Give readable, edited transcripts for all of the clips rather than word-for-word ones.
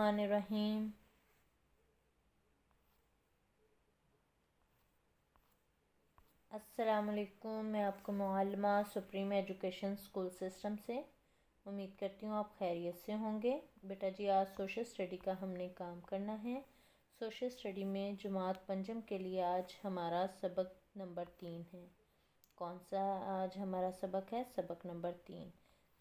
बिस्मिल्लाहिर्रहमानिर्रहीम। अस्सलामुअलैकुम। मैं आपको मुअल्लिमा सुप्रीम एजुकेशन स्कूल सिस्टम से उम्मीद करती हूँ आप खैरियत से होंगे। बेटा जी, आज सोशल स्टडी का हमने काम करना है। सोशल स्टडी में जमात पंचम के लिए आज हमारा सबक नंबर 3 है। कौन सा आज हमारा सबक है? सबक नंबर 3।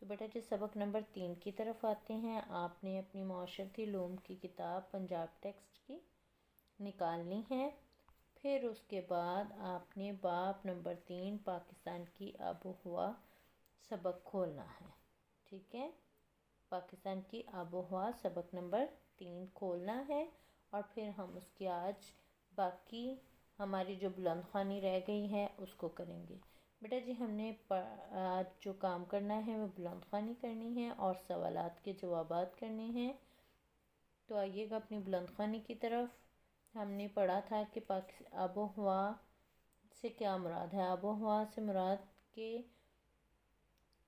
तो बेटा जी, सबक नंबर 3 की तरफ आते हैं। आपने अपनी माशरती उलूम की किताब पंजाब टेक्स्ट की निकालनी है। फिर उसके बाद आपने बाब नंबर 3 पाकिस्तान की आबो हवा सबक खोलना है। ठीक है, पाकिस्तान की आबो हवा सबक नंबर 3 खोलना है। और फिर हम उसकी आज बाकी हमारी जो बुलंद ख़्वानी रह गई है उसको करेंगे। बेटा जी, हमने आज जो काम करना है वो बुलंद ख़्वानी करनी है और सवालात के जवाबात करने हैं। तो आइएगा अपनी बुलंद ख़्वानी की तरफ। हमने पढ़ा था कि आबो हवा से क्या मुराद है। आबो हवा से मुराद के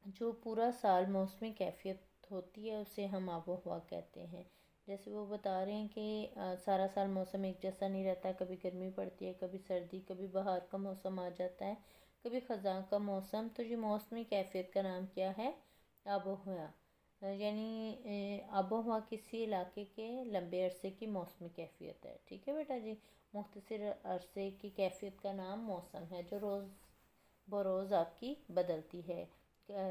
जो पूरा साल मौसमी कैफियत होती है उसे हम आबो हवा कहते हैं। जैसे वो बता रहे हैं कि सारा साल मौसम एक जैसा नहीं रहता। कभी गर्मी पड़ती है, कभी सर्दी, कभी बहार का मौसम आ जाता है, कभी ख़ज़ां का मौसम। तो ये मौसमी कैफियत का नाम क्या है? आबो हवा। यानी आबो हवा किसी इलाके के लंबे अरसे की मौसमी कैफियत है। ठीक है बेटा जी, मुख्तसर अरसे की कैफियत का नाम मौसम है जो रोज़ बरोज़ आपकी बदलती है।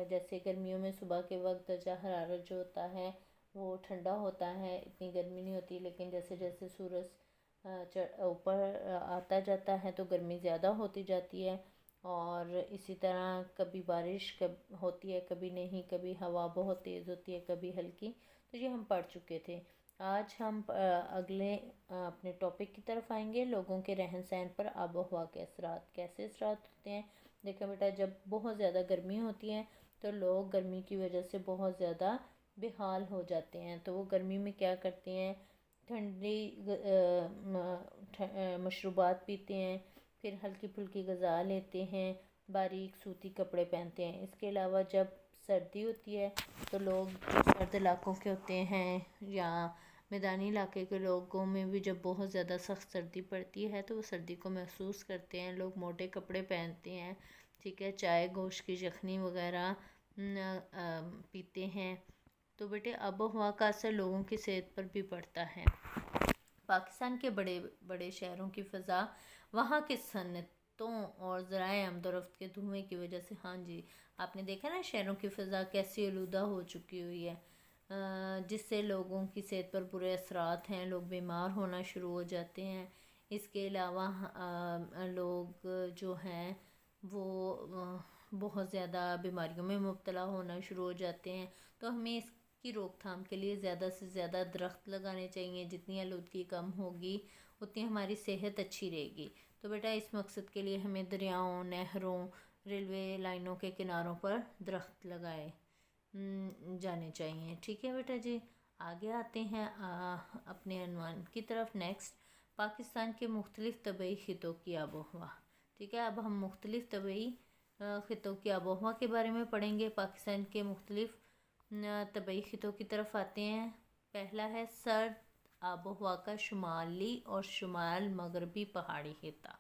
जैसे गर्मियों में सुबह के वक्त दर्जा हरारत जो होता है वो ठंडा होता है, इतनी गर्मी नहीं होती। लेकिन जैसे जैसे सूरज ऊपर आता जाता है तो गर्मी ज़्यादा होती जाती है। और इसी तरह कभी बारिश होती है, कभी नहीं, कभी हवा बहुत तेज़ होती है, कभी हल्की। तो ये हम पढ़ चुके थे। आज हम अगले अपने टॉपिक की तरफ आएंगे। लोगों के रहन सहन पर आबो हवा के असरात, कैसे असरात होते हैं। देखो बेटा, जब बहुत ज़्यादा गर्मी होती है तो लोग गर्मी की वजह से बहुत ज़्यादा बेहाल हो जाते हैं। तो वो गर्मी में क्या करते हैं? ठंडी मशरूबात पीते हैं, फिर हल्की फुल्की ग़िज़ा लेते हैं, बारीक सूती कपड़े पहनते हैं। इसके अलावा जब सर्दी होती है तो लोग जो सर्द इलाकों के होते हैं या मैदानी इलाके के लोगों में भी जब बहुत ज़्यादा सख्त सर्दी पड़ती है तो वो सर्दी को महसूस करते हैं। लोग मोटे कपड़े पहनते हैं। ठीक है, चाय गोश्त की यखनी वगैरह पीते हैं। तो बेटे, आबो हवा का असर लोगों की सेहत पर भी पड़ता है। पाकिस्तान के बड़े बड़े शहरों की फ़ज़ा वहाँ के सन्नतों और ज़राए आमदोरफ्त के धुएँ की वजह से, हाँ जी, आपने देखा ना शहरों की फ़ज़ा कैसी आलूदा हो चुकी हुई है, जिससे लोगों की सेहत पर बुरे असरात हैं। लोग बीमार होना शुरू हो जाते हैं। इसके अलावा लोग जो हैं वो बहुत ज़्यादा बीमारियों में मुब्तला होना शुरू हो जाते हैं। तो हमें की रोकथाम के लिए ज़्यादा से ज़्यादा दरख्त लगाने चाहिए। जितनी आलूदगी कम होगी उतनी हमारी सेहत अच्छी रहेगी। तो बेटा, इस मकसद के लिए हमें दरियाओं, नहरों, रेलवे लाइनों के किनारों पर दरख्त लगाए जाने चाहिए। ठीक है बेटा जी, आगे आते हैं अपने अनवान की तरफ। नेक्स्ट, पाकिस्तान के मुख्तलिफ तबई ख़ितों की आबो हवा। ठीक है, अब हम मुख्तलिफ तबई ख़ितों की आबो हवा के बारे में पढ़ेंगे। पाकिस्तान के मुख्तलिफ तबई ख़ितों की तरफ आते हैं। पहला है सर्द आबो हवा का शुमाली और शुमाल मगरबी पहाड़ी खिता।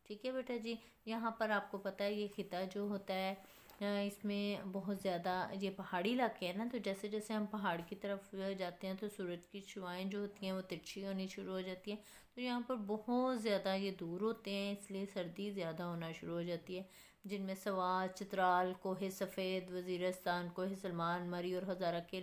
ठीक है बेटा जी, यहाँ पर आपको पता है ये खिता जो होता है इसमें बहुत ज़्यादा ये पहाड़ी इलाके हैं ना। तो जैसे जैसे हम पहाड़ की तरफ जाते हैं तो सूरज की शुआएँ जो होती हैं वो तिरछी होनी शुरू हो जाती हैं। तो यहाँ पर बहुत ज़्यादा ये दूर होते हैं, इसलिए सर्दी ज़्यादा होना शुरू हो जाती है। जिनमें सवात, चित्राल, कोहे सफ़ेद, वज़ीरिस्तान, कोहे सलमान, मरी और हज़ारा के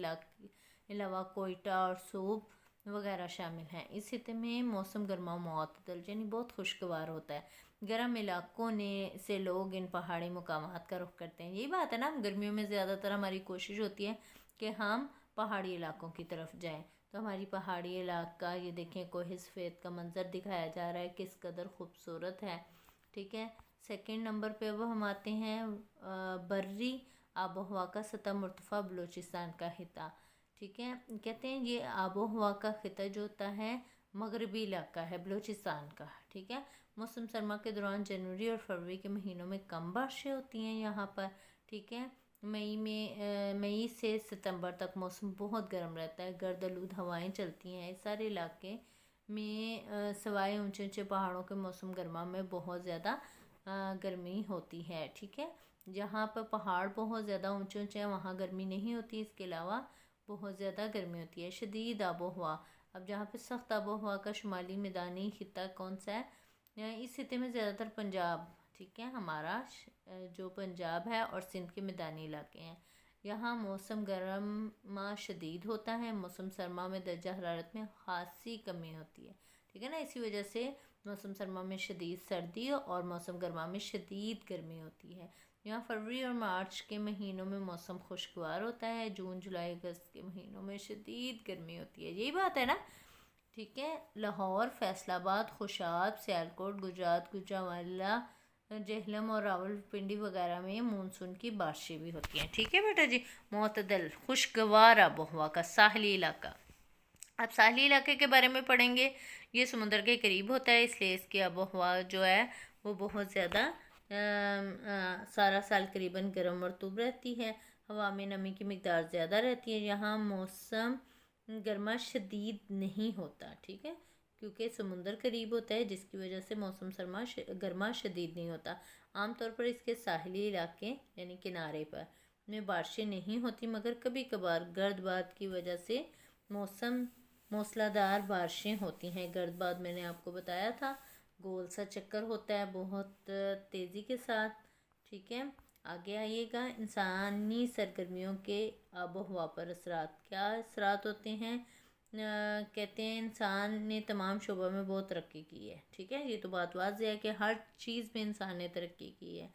अलावा कोयटा और सूब वगैरह शामिल हैं। इस खिते में मौसम गर्मा मुअतदल यानी बहुत खुशगवार होता है। गर्म इलाकों ने से लोग इन पहाड़ी मुकामात का रुख करते हैं। यही बात है ना, गर्मियों में ज़्यादातर हमारी कोशिश होती है कि हम पहाड़ी इलाकों की तरफ जाएं। तो हमारी पहाड़ी इलाका ये देखें, कोहे सफ़ेद का मंज़र दिखाया जा रहा है, किस कदर खूबसूरत है। ठीक है, सेकंड नंबर पे अब हम आते हैं बर्री आबो हवा का सतह मुर्तफ़ा बलूचिस्तान का खिता। ठीक है, कहते हैं ये आबो हवा का खिता जो होता है मगरबी इलाका है बलूचिस्तान का। ठीक है, मौसम सरमा के दौरान जनवरी और फरवरी के महीनों में कम बारिशें होती हैं यहाँ पर। ठीक है, मई से सितंबर तक मौसम बहुत गर्म रहता है, गर्द आलूद हवाएं चलती हैं। इस सारे इलाके में सवाए ऊंचे ऊंचे पहाड़ों के मौसम गर्मा में बहुत ज़्यादा गर्मी होती है। ठीक है, जहाँ पर पहाड़ बहुत ज़्यादा ऊंचे ऊंचे हैं वहाँ गर्मी नहीं होती, इसके अलावा बहुत ज़्यादा गर्मी होती है। शदीद आबो हवा, अब जहाँ पे सख्त आबो हवा का शुमाली मैदानी खिता कौन सा है? इस खिते में ज़्यादातर पंजाब, ठीक है, हमारा जो पंजाब है और सिंध के मैदानी इलाके हैं। यहाँ मौसम गर्मा शदीद होता है, मौसम सरमा में दर्जा हरारत में खासी कमी होती है। ठीक है ना, इसी वजह से मौसम सरमा में शदीद सर्दी और मौसम गर्मा में शदीद गर्मी होती है। यहाँ फरवरी और मार्च के महीनों में मौसम खुशगवार होता है, जून जुलाई अगस्त के महीनों में शदीद गर्मी होती है। यही बात है ना? ठीक है, लाहौर, फैसलाबाद, खुशाब, सियालकोट, गुजरात, गुजरांवाला, जेहलम और रावलपिंडी वगैरह में मानसून की बारिशें भी होती हैं। ठीक है बेटा जी, मोतदल खुशगवार आबोहवा का साहली इलाका। अब साहली इलाके के बारे में पढ़ेंगे। ये समुद्र के करीब होता है, इसलिए इसकी आबोहवा जो है वो बहुत ज़्यादा सारा साल करीबन गर्म और रतूब रहती है। हवा में नमी की मिकदार ज़्यादा रहती है। यहाँ मौसम गर्मा शदीद नहीं होता, ठीक है, क्योंकि समुंदर करीब होता है, जिसकी वजह से मौसम गर्मा शदीद नहीं होता। आमतौर पर इसके साहली इलाके यानी किनारे पर में बारिशें नहीं होती, मगर कभी कभार गर्दबाद की वजह से मूसलाधार बारिशें होती हैं। गर्दबाद मैंने आपको बताया था, गोल सा चक्कर होता है बहुत तेज़ी के साथ। ठीक है, आगे आइएगा। इंसानी सरगर्मियों के आबो हवा पर असरात, क्या असरात होते हैं? कहते हैं इंसान ने तमाम शोबों में बहुत तरक्की की है। ठीक है, ये तो बात वाज़ेह है कि हर चीज़ में इंसान ने तरक्की की है,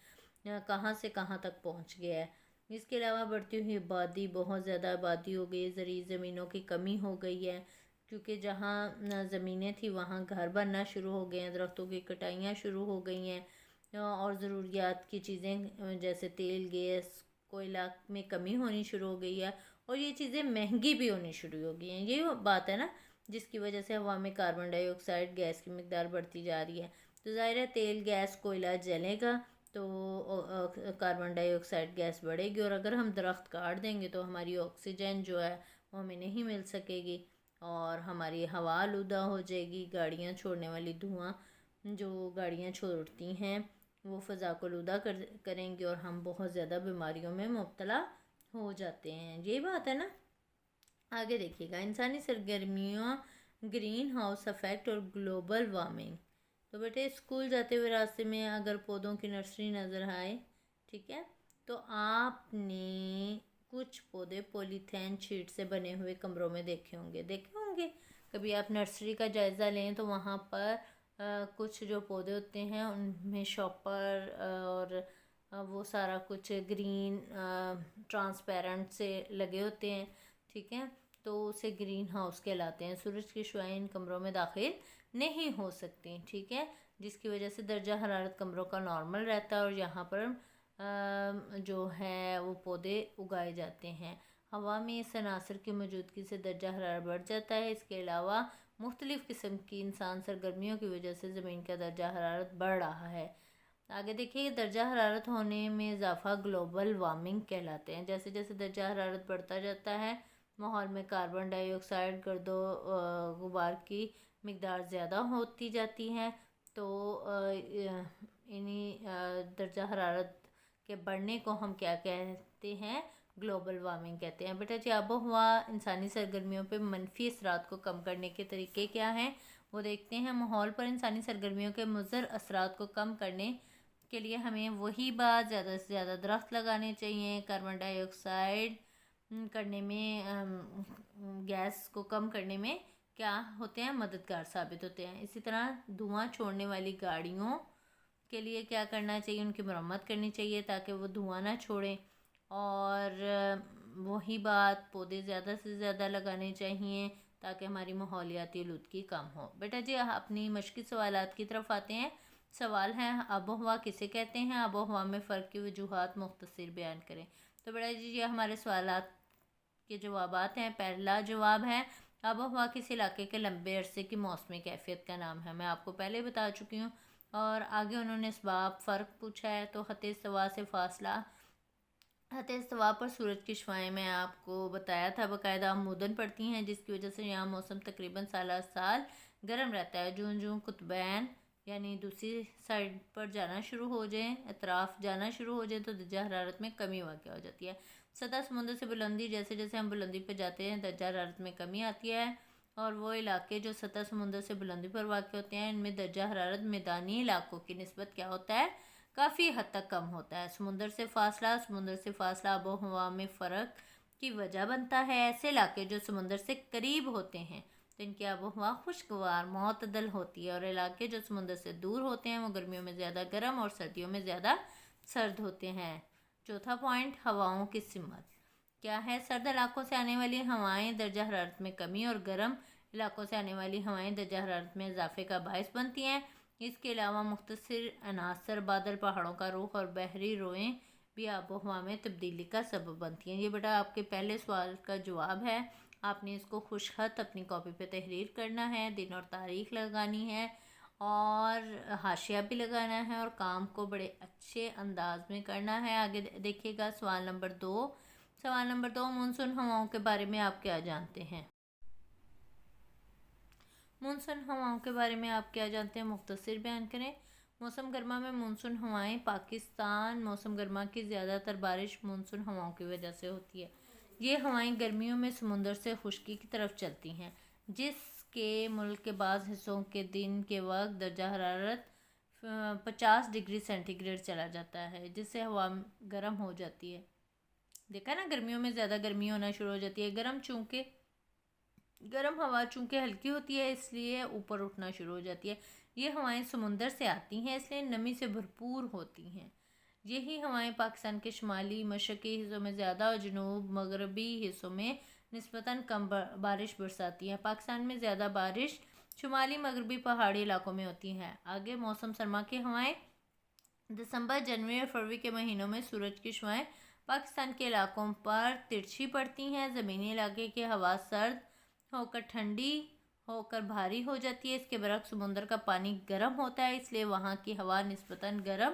कहाँ से कहाँ तक पहुँच गया है। इसके अलावा बढ़ती हुई आबादी, बहुत ज़्यादा आबादी हो गई है, ज़रूरी ज़मीनों की कमी हो गई है, क्योंकि जहाँ ज़मीनें थी वहाँ घर बनना शुरू हो गए हैं, दरख्तों की कटाइयाँ शुरू हो गई हैं और ज़रूरियात की चीज़ें जैसे तेल, गैस, कोयला में कमी होनी शुरू हो गई है और ये चीज़ें महंगी भी होनी शुरू हो गई हैं। ये बात है ना, जिसकी वजह से हवा में कार्बन डाइऑक्साइड गैस की मिकदार बढ़ती जा रही है। तो ज़ाहिर है तेल, गैस, कोयला जलेगा तो कार्बन डाइऑक्साइड गैस बढ़ेगी और अगर हम दरख्त काट देंगे तो हमारी ऑक्सीजन जो है वो हमें नहीं मिल सकेगी और हमारी हवा आलूदा हो जाएगी। गाड़ियाँ छोड़ने वाली धुआं जो गाड़ियाँ छोड़ती हैं वो फ़ज़ा को आलूदा करेंगी और हम बहुत ज़्यादा बीमारियों में मुब्तला हो जाते हैं। यही बात है ना? आगे देखिएगा, इंसानी सरगर्मियों, ग्रीन हाउस इफेक्ट और ग्लोबल वार्मिंग। तो बेटे स्कूल जाते हुए रास्ते में अगर पौधों की नर्सरी नज़र आए, ठीक है, तो आपने कुछ पौधे पॉलीथीन शीट से बने हुए कमरों में देखे होंगे। कभी आप नर्सरी का जायज़ा लें तो वहाँ पर कुछ जो पौधे होते हैं उनमें शॉपर और वो सारा कुछ ग्रीन ट्रांसपेरेंट से लगे होते हैं। ठीक है, तो उसे ग्रीन हाउस कहलाते हैं। सूरज की शुआएं इन कमरों में दाखिल नहीं हो सकती। ठीक है, जिसकी वजह से दर्जा हरारत कमरों का नॉर्मल रहता है और यहाँ पर जो है वो पौधे उगाए जाते हैं। हवा में इस अनासर की मौजूदगी से दर्जा हरारत बढ़ जाता है। इसके अलावा मुख्तलिफ़ किस्म की इंसान सरगर्मियों की वजह से ज़मीन का दर्जा हरारत बढ़ रहा है। आगे देखिए, दर्जा हरारत होने में इजाफा ग्लोबल वार्मिंग कहलाते हैं। जैसे जैसे दर्जा हरारत बढ़ता जाता है माहौल में कार्बन डाइऑक्साइड, गर्दो गुबार की मिकदार ज़्यादा होती जाती है। तो इन्हीं दर्जा हरारत के बढ़ने को हम क्या कहते हैं? ग्लोबल वार्मिंग कहते हैं। बेटा जी, आबो हवा इंसानी सरगर्मियों पे मनफी असरात को कम करने के तरीके क्या हैं वो देखते हैं। माहौल पर इंसानी सरगर्मियों के मुज़र असरात को कम करने के लिए हमें वही बात, ज़्यादा से ज़्यादा दरख्त लगाने चाहिए। कार्बन डाइऑक्साइड करने में गैस को कम करने में क्या होते हैं? मददगार साबित होते हैं। इसी तरह धुआं छोड़ने वाली गाड़ियों के लिए क्या करना चाहिए? उनकी मरम्मत करनी चाहिए ताकि वो धुआं ना छोड़ें। और वही बात, पौधे ज़्यादा से ज़्यादा लगाने चाहिए ताकि हमारी माहौलियाती आलूदगी कम हो। बेटा जी, अपनी मश्की सवालात की तरफ आते हैं। सवाल है, आबो हवा किसे कहते हैं? आबो हवा में फ़र्क की वजूहात मुख्तसर बयान करें। तो बेटा जी, ये हमारे सवालात के जवाबात हैं। पहला जवाब है, आबो हवा किस इलाके के लंबे अरसे की मौसमी कैफियत का नाम है। मैं आपको पहले बता चुकी हूँ। और आगे उन्होंने इसबाब फ़र्क पूछा है, तो ख़त्ते इस्तिवा से फासला हत इस्तवा पर सूरज की शुआएं मैं आपको बताया था बाकायदा आमूदन पड़ती हैं, जिसकी वजह से यहाँ मौसम तकरीबन साल साल गर्म रहता है। जून जून कुतबैन यानी दूसरी साइड पर जाना शुरू हो जाए, अतराफ जाना शुरू हो जाए, तो दर्जा हरारत में कमी वाक़ हो जाती है। सतह समुद्र से बुलंदी, जैसे जैसे हम बुलंदी पर जाते हैं दर्जा हरारत में कमी आती है। और वो इलाके जो सतह समुद्र से बुलंदी पर वाक़ होते हैं, इनमें दर्जा हरारत मैदानी इलाकों की निस्बत क्या होता है, काफ़ी हद तक कम होता है। समुद्र से फासला आबो हवा में फ़र्क की वजह बनता है। ऐसे इलाके जो समुद्र से करीब होते हैं तो इनकी आबो हवा खुशगवार मतदल होती है, और इलाके जो समुद्र से दूर होते हैं वो गर्मियों में ज़्यादा गर्म और सर्दियों में ज़्यादा सर्द होते हैं। चौथा पॉइंट, हवाओं की सिमत क्या है। सर्द इलाकों से आने वाली हवाएं दर्जा हरारत में कमी और गर्म इलाकों से आने वाली हवाएं दर्जा हरारत में इजाफे का बायस बनती हैं। इसके अलावा मुख्तसर अनासर बादल, पहाड़ों का रुख और बहरी रोएं भी आबो हवा में तब्दीली का सबब बनती हैं। ये बेटा आपके पहले सवाल का जवाब है। आपने इसको खुशखत अपनी कॉपी पे तहरीर करना है, दिन और तारीख लगानी है और हाशिया भी लगाना है, और काम को बड़े अच्छे अंदाज में करना है। आगे देखिएगा सवाल नंबर 2। मानसून हवाओं के बारे में आप क्या जानते हैं। मानसून हवाओं के बारे में आप क्या जानते हैं, मुख्तसर बयान करें। मौसम गर्मा में मानसून हवाएं पाकिस्तान मौसम गर्मा की ज़्यादातर बारिश मानसून हवाओं की वजह से होती है। ये हवाएं गर्मियों में समुंदर से खुश्की की तरफ चलती हैं, जिसके मुल्क के बाज़ हिस्सों के दिन के वक्त दर्जा हरारत 50 डिग्री सेंटीग्रेड चला जाता है, जिससे हवा गर्म हो जाती है। देखा ना, गर्मियों में ज़्यादा गर्मी होना शुरू हो जाती है। गर्म हवा चूँकि हल्की होती है इसलिए ऊपर उठना शुरू हो जाती है। ये हवाएं समुंदर से आती हैं इसलिए नमी से भरपूर होती हैं। यही हवाएं पाकिस्तान के शुमाली मशरक़ी हिस्सों में ज़्यादा और जनूब मगरबी हिस्सों में निस्बतन कम बारिश बरसाती हैं। पाकिस्तान में ज़्यादा बारिश शुमाली मगरबी पहाड़ी इलाकों में होती हैं। आगे मौसम सरमा की हवाएं दिसंबर, जनवरी और फरवरी के महीनों में सूरज की शुआएं पाकिस्तान के इलाकों पर तिरछी पड़ती हैं। ज़मीनी इलाके की हवा सर्द होकर ठंडी होकर भारी हो जाती है। इसके बरक्स समुद्र का पानी गर्म होता है, इसलिए वहाँ की हवा निस्बतन गर्म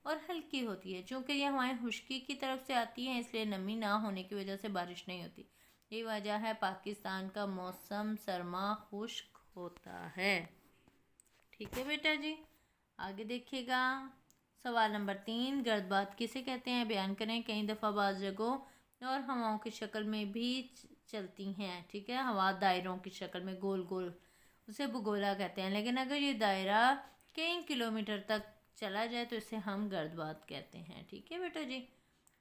और हल्की होती है। चूँकि ये हवाएं खुश्की की तरफ से आती हैं इसलिए नमी ना होने की वजह से बारिश नहीं होती। यही वजह है पाकिस्तान का मौसम सरमा खुश्क होता है। ठीक है बेटा जी, आगे देखिएगा सवाल नंबर 3, गर्दबात किसे कहते हैं, बयान करें। कई दफ़ा बाज़ जगहों और हवाओं की शक्ल में भी चलती हैं। ठीक है, हवा दायरों की शक्ल में गोल गोल, उसे भूगोला कहते हैं। लेकिन अगर ये दायरा कई किलोमीटर तक चला जाए तो इसे हम गर्दबात कहते हैं। ठीक है बेटा जी,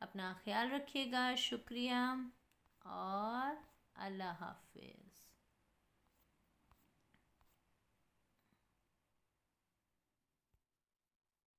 अपना ख्याल रखिएगा। शुक्रिया और अल्लाह हाफिज़।